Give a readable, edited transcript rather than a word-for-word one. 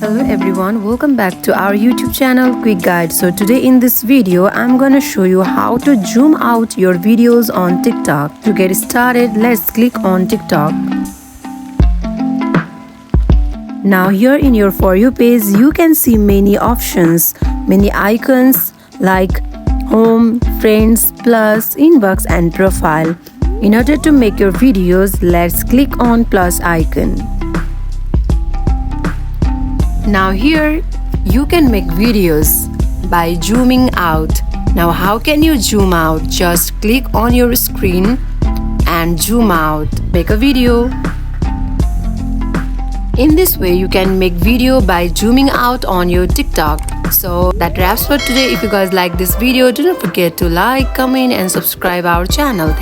Hello everyone, welcome back to our YouTube channel Quick Guide. So today in this video I'm gonna show you how to zoom out your videos on TikTok. To get started, let's click on TikTok. Now here in your For You page you can see many options, many icons like home, friends, plus, inbox and profile. In order to make your videos, let's click on plus icon. Now here you can make videos by zooming out. Now how can you zoom out? Just click on your screen and zoom out. Make a video. In this way you can make video by zooming out on your TikTok. So that wraps for today. If you guys like this video, do not forget to like, comment and subscribe our channel.